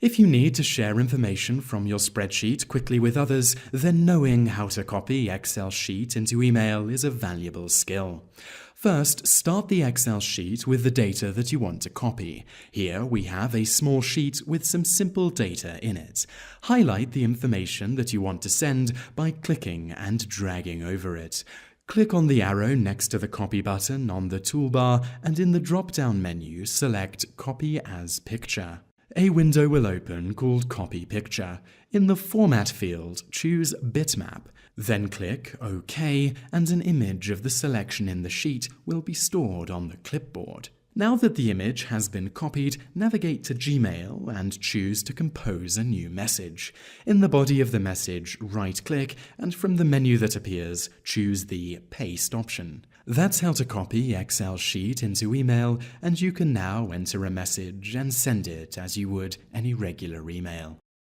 If you need to share information from your spreadsheet quickly with others, then knowing how to copy Excel sheet into email is a valuable skill. First, start the Excel sheet with the data that you want to copy. Here we have a small sheet with some simple data in it. Highlight the information that you want to send by clicking and dragging over it. Click on the arrow next to the Copy button on the toolbar, and in the drop-down menu select Copy as Picture. A window will open called Copy Picture. In the Format field, choose Bitmap. Then click OK, and an image of the selection in the sheet will be stored on the clipboard. Now that the image has been copied, navigate to Gmail and choose to compose a new message. In the body of the message, right-click, and from the menu that appears, choose the Paste option. That's how to copy Excel sheet into email, and you can now enter a message and send it as you would any regular email.